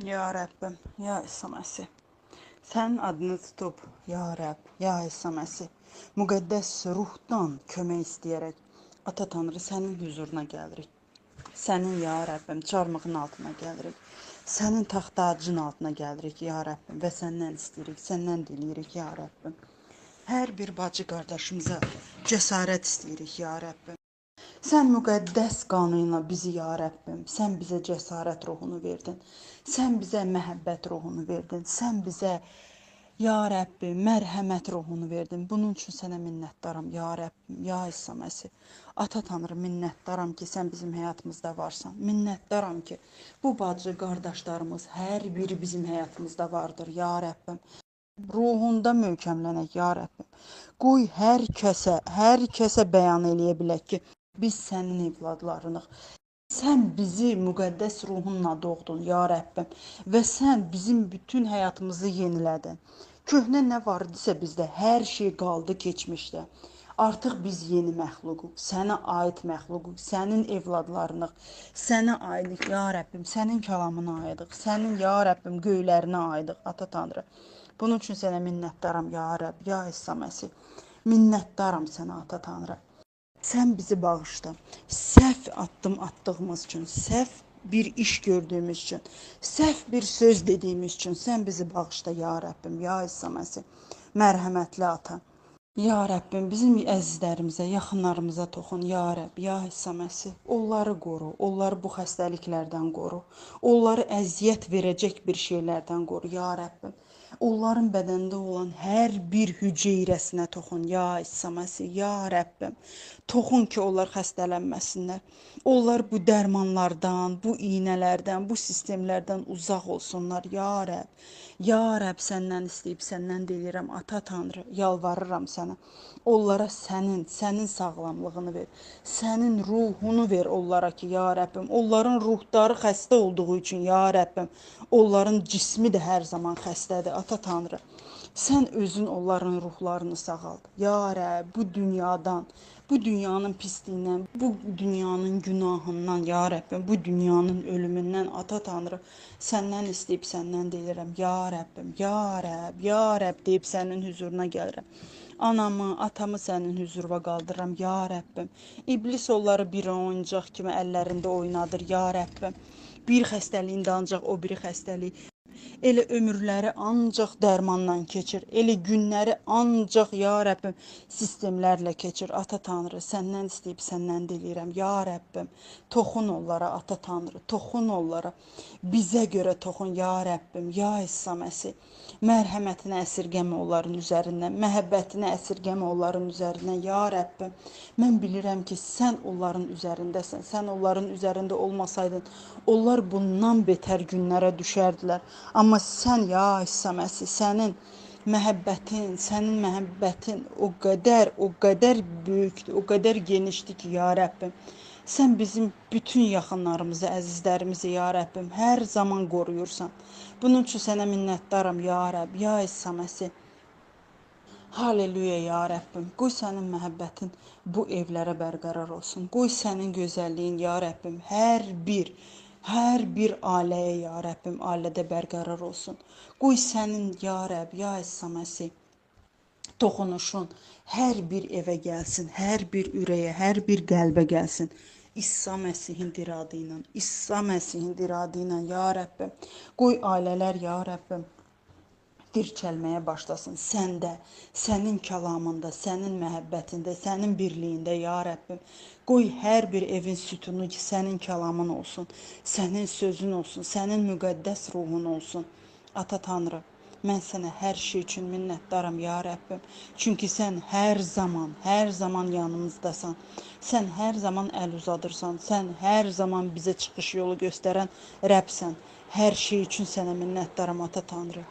Ya Rəbbim, ya İsa Məsih. Sənin adını tutub, ya Rəbb, ya İsa Məsih. Müqəddəs ruhdan kömək istəyərək, Ata Tanrı sənin huzuruna gəlirik. Sənin ya Rəbbim çarmığın altına gəlirik. Sənin taxtacın altına gəlirik ya Rəbbim və səndən istəyirik, səndən diləyirik ya Rəbbim. Hər bir bacı qardaşımıza cəsarət istəyirik ya Rəbbim. Sən müqəddəs qanunla bizi ya Rəbbim, sən bizə cəsarət ruhunu verdin. Sən bizə məhəbbət ruhunu verdin. Sən bizə ya Rəbbim mərhəmət ruhunu verdin. Bunun üçün sənə minnətdaram ya Rəbbim, ya İsa Məsih. Ata Tanrı minnətdaram ki, sən bizim həyatımızda varsan. Minnətdaram ki, bu bacı qardaşlarımız hər biri bizim həyatımızda vardır ya Rəbbim. Ruhunda möhkəmlənək ya Rəbbim. Qoy hər kəsə bəyan eləyə bilək ki, biz sənin evladlarınıq. Sən bizi müqəddəs ruhunla doğdun ya Rəbbim və sən bizim bütün həyatımızı yenilədin. Köhnə nə var idisə bizdə hər şey qaldı keçmişdə. Artıq biz yeni məxluquq, sənə aid məxluquq, sənin evladlarınıq, sənə aidıq ya Rəbbim, sənin kəlamına aidıq, sənin ya Rəbbim göylərinə aidıq, Ata Tanrı. Bunun üçün sənə minnətdaram ya Rəbb, ya İsa Məsih. Minnətdaram sənə Ata Tanrı. Sən bizi bağışla. Səhv addım attığımız üçün, səhv bir iş gördüyümüz üçün, səhv bir söz dediyimiz üçün sən bizi bağışla ya Rəbbim, ya İsa Məsih. Mərhəmətli Ata. Ya Rəbbim, bizim əzizlərimizə, yaxınlarımıza toxun, ya Rəbb, ya İsa Məsih. Onları qoru, onları bu xəstəliklərdən qoru. Onları əziyyət verəcək bir şeylərdən qoru, ya Rəbbim. Onların bədəndə olan hər bir hüceyrəsinə toxun, ya İsa Məsih, ya Rəbbim. Toxun ki, onlar xəstələnməsinlər. Onlar bu dərmanlardan, bu iynələrdən, bu sistemlərdən uzaq olsunlar, ya Rəbb. Ya Rəbb, səndən istəyib, səndən diləyirəm, Ata Tanrı, yalvarıram sənə. Onlara sənin sağlamlığını ver. Sənin ruhunu ver onlara ki, ya Rəbbim. Onların ruhları xəstə olduğu üçün, ya Rəbbim. Onların cismi də hər zaman xəstədir, Ata Tanrı. Sən özün onların ruhlarını sağald. Ya Rəbb, bu dünyadan, bu dünyanın pisliyindən, bu dünyanın günahından, ya Rəbbim, bu dünyanın ölümündən, Ata Tanrı, səndən istəyib, səndən deyirəm, ya Rəbbim, ya Rəbb, ya Rəbb deyib sənin huzuruna gəlirəm. Anamı, atamı sənin huzuruna qaldırıram, ya Rəbbim. İblis onları bir oyuncaq kimi əllərində oynadır, ya Rəbbim. Bir xəstəliyində ancaq o biri xəstəlik. Elə ömürləri ancaq dərmanla keçir. Elə günləri ancaq, ya Rəbbim, sistemlərlə keçir. Ata Tanrı, səndən istəyib, səndən diləyirəm. Ya Rəbbim, toxun onlara, Ata Tanrı, toxun onlara. Bizə görə toxun, ya Rəbbim, ya İsa Məsih. Mərhəmətini əsirgəmə onların üzərindən, məhəbbətini əsirgəmə onların üzərindən, ya Rəbbim. Mən bilirəm ki, sən onların üzərindəsən, sən onların üzərində olmasaydın, onlar bundan betər günlərə düşərdilər. Amma sən, ya İsa Məsih, sənin məhəbbətin o qədər böyükdür, o qədər genişdir ki, ya Rəbbim. Sən bizim bütün yaxınlarımızı, əzizlərimizi, ya Rəbbim, hər zaman qoruyursan. Bunun üçün sənə minnətdaram, ya Rəbb, ya İsa Məsih. Halleluya, ya Rəbbim. Qoy sənin məhəbbətin bu evlərə bərqərar olsun. Qoy sənin gözəlliyin, ya Rəbbim, hər bir ailəyə, ya Rəbbim, ailədə bərqərar olsun. Qoy sənin, ya Rəbb, ya İsa Məsih, toxunuşun hər bir evə gəlsin, hər bir ürəyə, hər bir qəlbə gəlsin. İsa Məsihin diradı ilə, İsa Məsihin diradı ilə, ya Rəbbim. Qoy ailələr, ya Rəbbim, dirçəlməyə başlasın səndə, sənin kəlamında, sənin məhəbbətində, sənin birliyində, ya Rəbbim. Qoy hər bir evin sütunu ki, sənin kəlamın olsun, sənin sözün olsun, sənin müqəddəs ruhun olsun. Ata Tanrı, mən sənə hər şey üçün minnətdaram, ya Rəbbim. Çünki sən hər zaman yanımızdasan. Sən hər zaman əl uzadırsan. Sən hər zaman bizə çıxış yolu göstərən Rəbsən. Hər şey üçün sənə minnətdaram, Ata Tanrı.